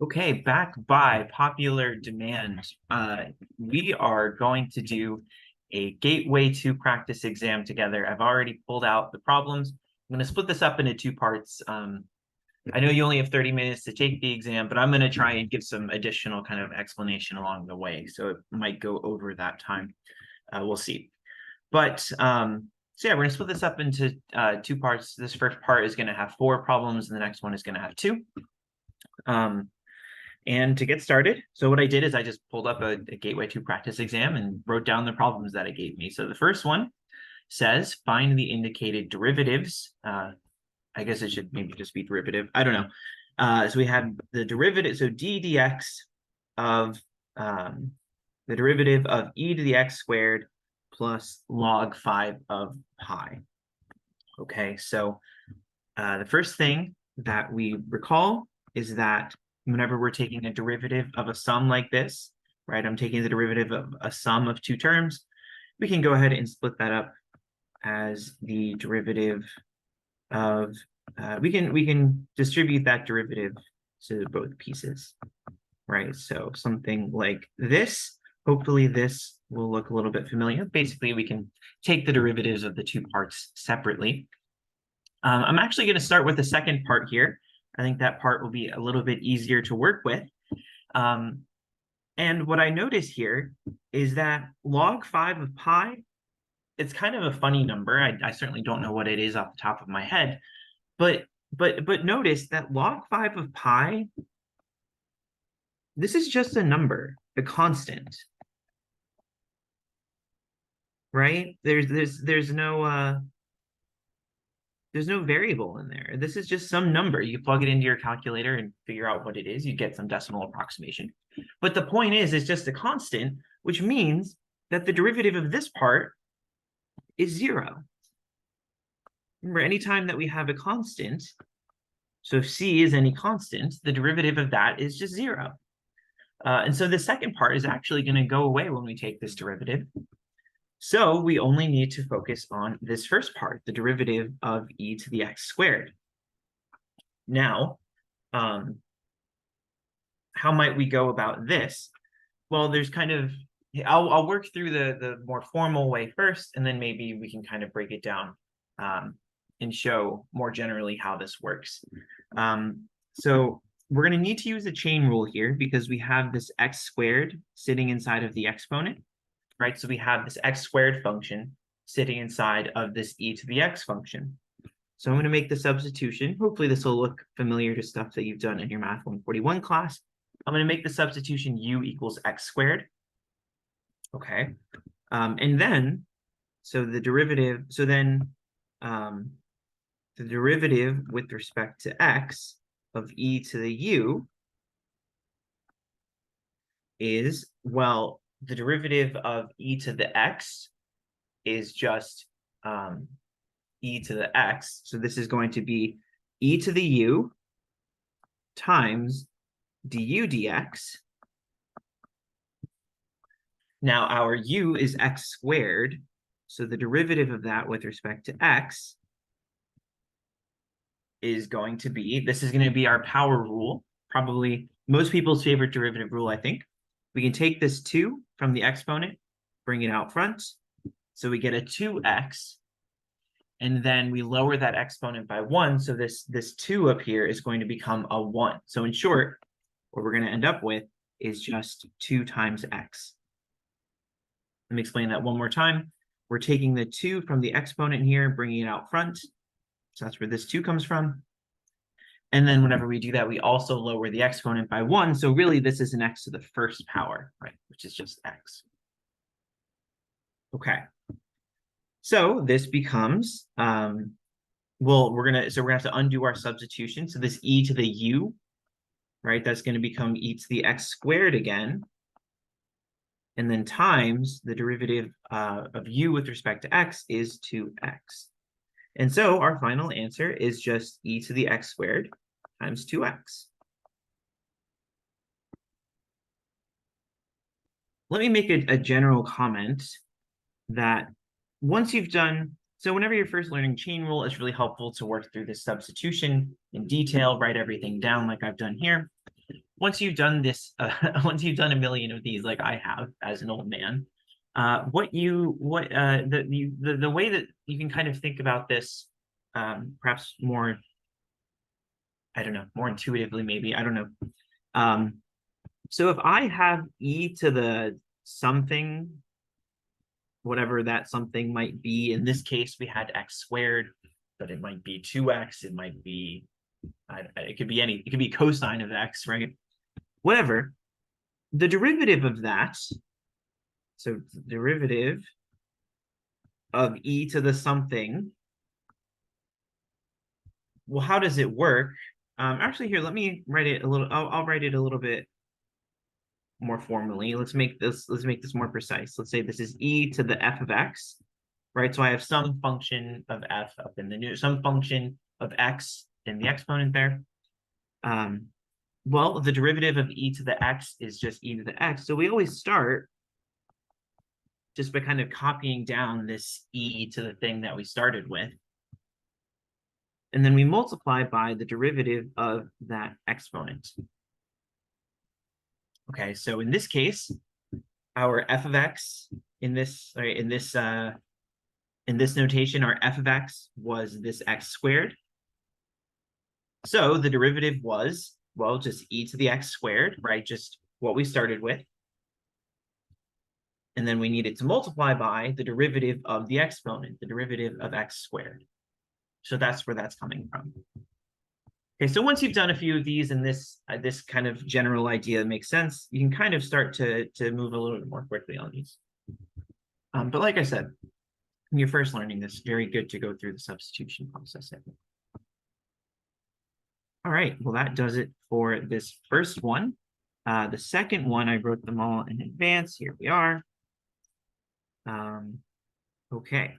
Okay, back by popular demand, we are going to do a Gateway 2 practice exam together. I've already pulled out the problems. I'm going to split this up into two parts. I know you only have 30 minutes to take the exam, but I'm going to try and give some additional kind of explanation along the way. So it might go over that time. We'll see. But so yeah, we're going to split this up into two parts. This first part is going to have 4 problems, and the next one is going to have 2. And to get started, so what I did is I just pulled up a Gateway 2 practice exam and wrote down the problems that it gave me. So the first one says, find the indicated derivatives. I guess it should maybe just be derivative. I don't know. So we have the derivative, so d dx of the derivative of e to the x squared plus log 5 of pi. Okay, so the first thing that we recall is that whenever we're taking a derivative of a sum like this, right? I'm taking the derivative of a sum of 2 terms. We can go ahead and split that up as the derivative of, we can distribute that derivative to both pieces, right? So something like this, hopefully this will look a little bit familiar. Basically, we can take the derivatives of the 2 parts separately. I'm actually going to start with the second part here. I think that part will be a little bit easier to work with. And what I notice here is that log 5 of pi, it's kind of a funny number. I certainly don't know what it is off the top of my head, but notice that log 5 of pi, this is just a number, a constant, right? There's no variable in there. This is just some number. You plug it into your calculator and figure out what it is. You get some decimal approximation. But the point is, it's just a constant, which means that the derivative of this part is 0. Remember, anytime that we have a constant, so if c is any constant, the derivative of that is just 0. And so the second part is actually going to go away when we take this derivative. So we only need to focus on this first part, the derivative of e to the x squared. Now, how might we go about this? Well, there's kind of, I'll work through the more formal way first, and then maybe we can kind of break it down and show more generally how this works. So we're going to need to use a chain rule here because we have this x squared sitting inside of the exponent. Right, so we have this x squared function sitting inside of this e to the x function. So I'm going to make the substitution. Hopefully this will look familiar to stuff that you've done in your Math 141 class. I'm going to make the substitution u equals x squared. Okay, and then, so the derivative, the derivative with respect to x of e to the u is, well, the derivative of e to the x is just e to the x. So this is going to be e to the u times du dx. Now our u is x squared. So the derivative of that with respect to x is going to be, this is going to be our power rule, probably most people's favorite derivative rule, I think. We can take this 2 from the exponent, bring it out front. So we get a 2x. And then we lower that exponent by 1. So this 2 up here is going to become a 1. So in short, what we're going to end up with is just 2 times x. Let me explain that one more time. We're taking the 2 from the exponent here, bringing it out front. So that's where this 2 comes from. And then whenever we do that, we also lower the exponent by 1. So really, this is an x to the first power, right? Which is just x. Okay. So this becomes, well, we're gonna have to undo our substitution. So this e to the u, right? That's going to become e to the x squared again. And then times the derivative of u with respect to x is 2x. And so our final answer is just e to the x squared times 2x. Let me make a general comment that once you've done, so whenever you're first learning chain rule, it's really helpful to work through this substitution in detail, write everything down like I've done here. once you've done this, once you've done a million of these, like I have as an old man, the way that you can kind of think about this, perhaps more, I don't know, more intuitively, maybe, I don't know. So if I have e to the something, whatever that something might be, in this case, we had x squared, but it might be 2x, it might be, it could be it could be cosine of x, right? Whatever. The derivative of that, so the derivative of e to the something, well, how does it work? Actually, here, let me write it a little, I'll write it a little bit more formally. Let's make this more precise. Let's say this is e to the f of x, right? So I have some function of f up in the new, some function of x in the exponent there. Well, the derivative of e to the x is just e to the x. So we always start just by kind of copying down this e to the thing that we started with. And then we multiply by the derivative of that exponent. Okay, so in this case, our f of x in this notation, our f of x was this x squared. So the derivative was, well, just e to the x squared, right? Just what we started with. And then we needed to multiply by the derivative of the exponent, the derivative of x squared. So that's where that's coming from. Okay, so once you've done a few of these and this kind of general idea makes sense, you can kind of start to move a little bit more quickly on these. But like I said, when you're first learning this, very good to go through the substitution process. All right, well, that does it for this first one. The second one, I wrote them all in advance. Here we are. Okay.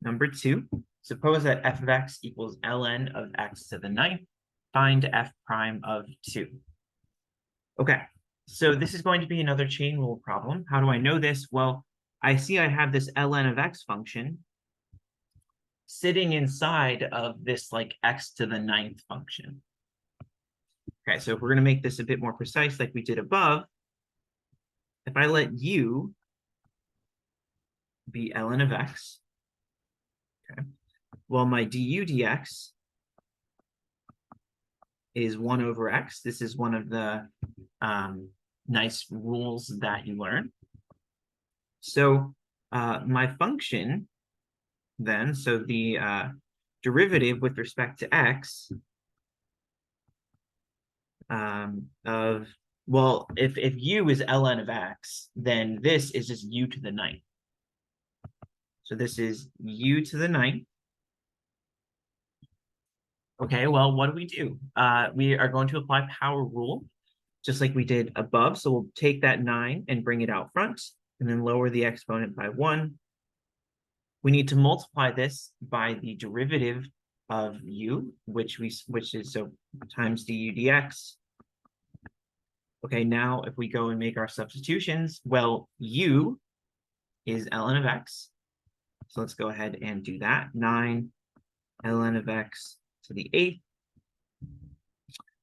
Number 2, suppose that f of x equals ln of x to the 9th. Find f prime of 2. Okay, so this is going to be another chain rule problem. How do I know this? Well, I see I have this ln of x function sitting inside of this like x to the 9th function. Okay, so if we're going to make this a bit more precise like we did above, if I let u be ln of x, okay, well, my du dx is 1 over x. This is one of the nice rules that you learn. So my function then, so the derivative with respect to x of, well, if u is ln of x, then this is just u to the 9th. So this is u to the 9th. Okay, well, what do? We are going to apply power rule, just like we did above. So we'll take that 9 and bring it out front, and then lower the exponent by 1. We need to multiply this by the derivative of u, which is so times du dx. Okay, now if we go and make our substitutions, well, u is ln of x. So let's go ahead and do that. 9 ln of x to the 8th.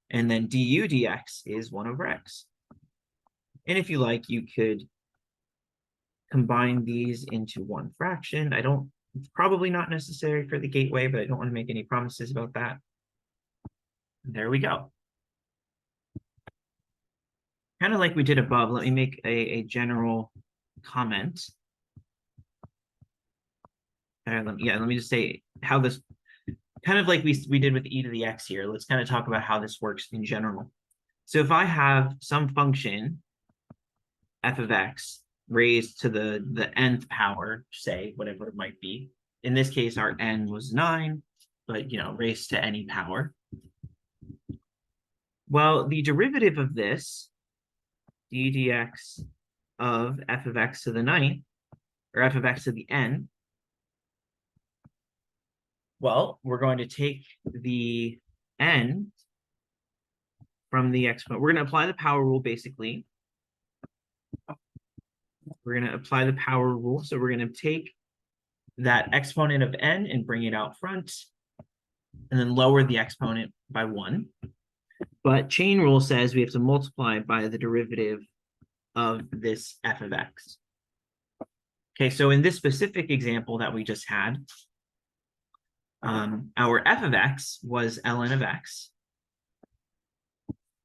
And then du dx is 1 over x. And if you like, you could combine these into one fraction. It's probably not necessary for the gateway, but I don't want to make any promises about that. There we go. Kind of like we did above, let me make a general comment. Let me just say how this, kind of like we did with e to the x here, let's kind of talk about how this works in general. So if I have some function, f of x, raised to the nth power, say, whatever it might be. In this case, our n was 9, but, raised to any power. Well, the derivative of this, d dx of f of x to the 9th, or f of x to the n, well, we're going to take the n from the exponent. We're going to apply the power rule, basically. We're going to apply the power rule. So we're going to take that exponent of n and bring it out front, and then lower the exponent by 1. But chain rule says we have to multiply by the derivative of this f of x. Okay, so in this specific example that we just had, our f of x was ln of x,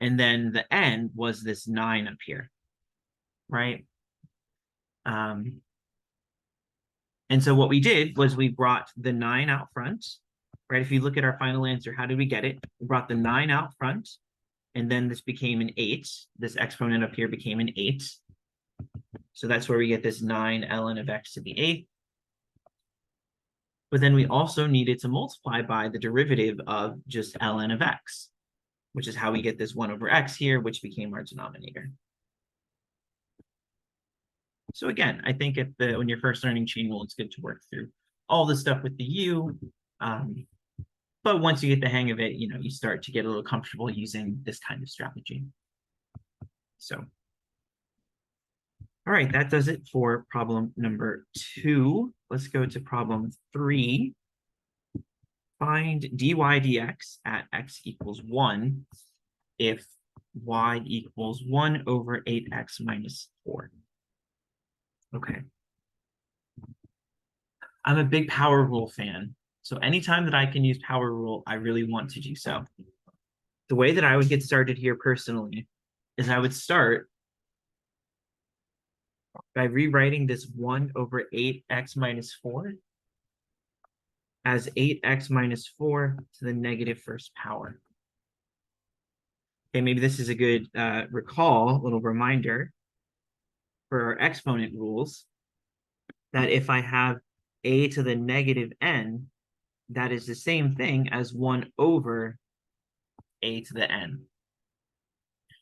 and then the n was this 9 up here, right? And so what we did was we brought the 9 out front, right? If you look at our final answer, how did we get it? We brought the 9 out front, and then this became an 8. This exponent up here became an 8. So that's where we get this 9 ln of x to the 8th. But then we also needed to multiply by the derivative of just ln of x, which is how we get this 1 over x here, which became our denominator. So again, I think when you're first learning chain rule, it's good to work through all the stuff with the u. But once you get the hang of it, you start to get a little comfortable using this kind of strategy. So, all right, that does it for problem number 2. Let's go to problem 3. Find dy dx at x equals 1 if y equals 1 over 8x minus 4. Okay. I'm a big power rule fan. So anytime that I can use power rule, I really want to do so. The way that I would get started here personally is I would start by rewriting this 1 over 8x minus 4 as 8x minus 4 to the negative first power. Okay, maybe this is a good little reminder for our exponent rules, that if I have a to the negative n, that is the same thing as 1 over a to the n.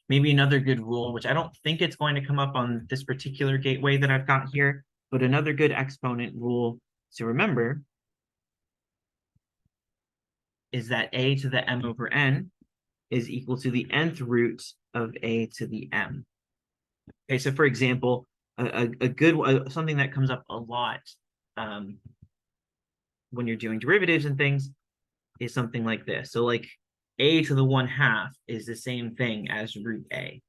Maybe another good rule, which I don't think it's going to come up on this particular gateway that I've got here, but another good exponent rule to remember is that a to the m over n is equal to the nth root of a to the m. Okay, so for example, something that comes up a lot when you're doing derivatives and things is something like this. So like a to the 1/2 is the same thing as root a.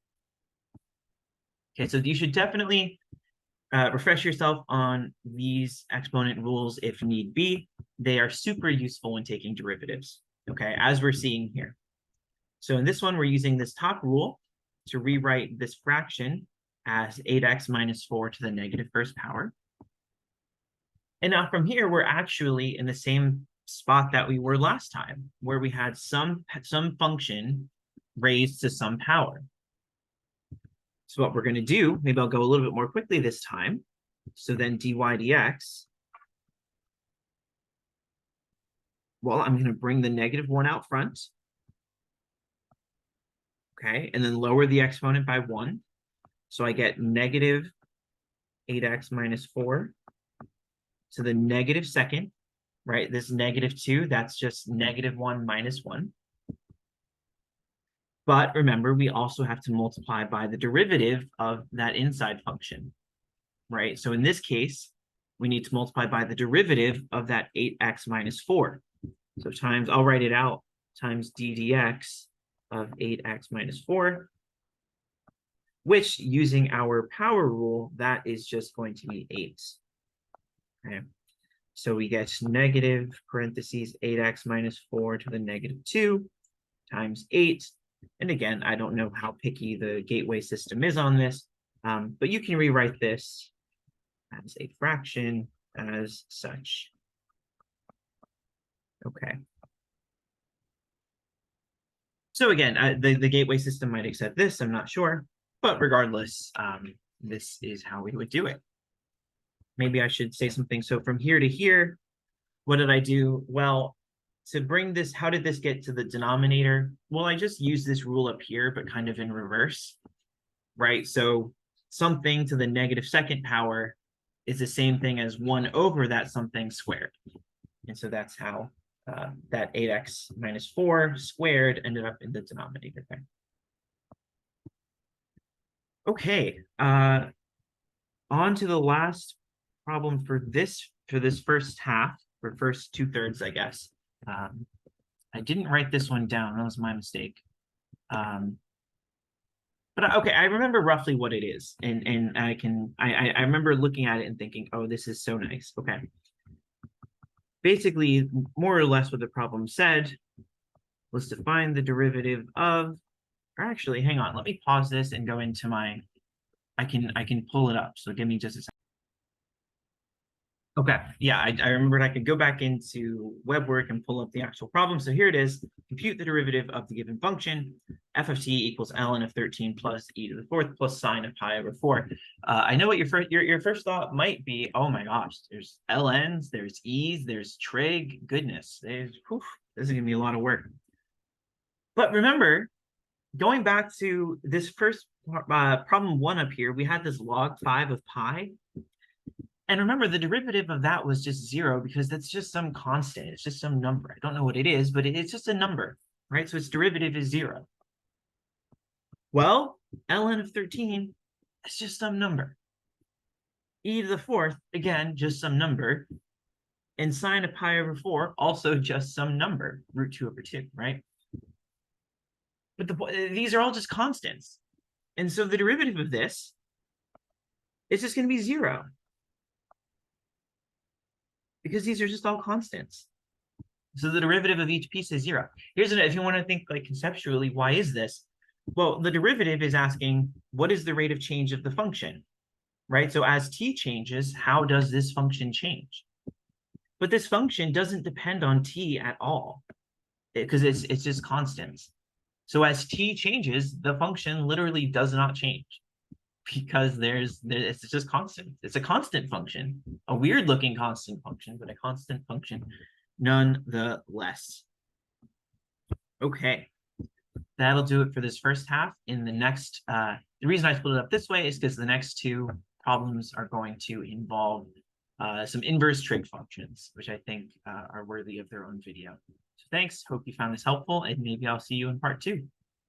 Okay, so you should definitely refresh yourself on these exponent rules if need be. They are super useful when taking derivatives, okay, as we're seeing here. So in this one, we're using this top rule to rewrite this fraction as 8x minus 4 to the negative first power. And now from here, we're actually in the same spot that we were last time, where we had some function raised to some power. So what we're going to do, maybe I'll go a little bit more quickly this time. So then dy dx, well, I'm going to bring the negative 1 out front. Okay, and then lower the exponent by 1. So I get negative 8x minus 4 to the negative second, right? This negative 2, that's just negative 1 minus 1. But remember, we also have to multiply by the derivative of that inside function, right? So in this case, we need to multiply by the derivative of that 8x minus 4. So times, I'll write it out, times d dx of 8x minus 4, which, using our power rule, that is just going to be 8. Okay, so we get negative parentheses 8x minus 4 to the negative 2 times 8. And again, I don't know how picky the gateway system is on this, but you can rewrite this as a fraction as such. Okay. So again, the gateway system might accept this, I'm not sure, but regardless, this is how we would do it. Maybe I should say something. So from here to here, what did I do? Well, to bring this, how did this get to the denominator? Well, I just used this rule up here, but kind of in reverse, right? So something to the negative second power is the same thing as 1 over that something squared. And so that's how that 8x minus 4 squared ended up in the denominator there. Okay, on to the last problem for this first half, for first 2/3, I guess. I didn't write this one down. That was my mistake. But okay, I remember roughly what it is, and I remember looking at it and thinking, oh, this is so nice. Okay. Basically, more or less what the problem said was to find the derivative of, or actually, hang on, let me pause this and go into my, I can pull it up. So give me just a second. Okay, yeah, I remembered I could go back into WebWork and pull up the actual problem. So here it is. Compute the derivative of the given function. F of t equals ln of 13 plus e to the fourth plus sine of pi over 4. I know what your first thought might be. Oh my gosh, there's ln's, there's e's, there's trig. Goodness, this is gonna be a lot of work. But remember, going back to this first problem 1 up here, we had this log 5 of pi. And remember, the derivative of that was just 0 because that's just some constant. It's just some number. I don't know what it is, but it's just a number, right? So its derivative is 0. Well, ln of 13 is just some number. E to the fourth, again, just some number. And sine of pi over 4, also just some number, root 2 over 2, right? But these are all just constants. And so the derivative of this is just going to be 0. Because these are just all constants. So the derivative of each piece is 0. Here's if you want to think like conceptually, why is this? Well, the derivative is asking, what is the rate of change of the function, right? So as t changes, how does this function change? But this function doesn't depend on t at all because it's just constants. So as t changes, the function literally does not change because it's just constant. It's a constant function, a weird looking constant function, but a constant function nonetheless. Okay, that'll do it for this first half. In the next, the reason I split it up this way is because the next 2 problems are going to involve some inverse trig functions, which I think are worthy of their own video. So thanks, hope you found this helpful, and maybe I'll see you in part 2.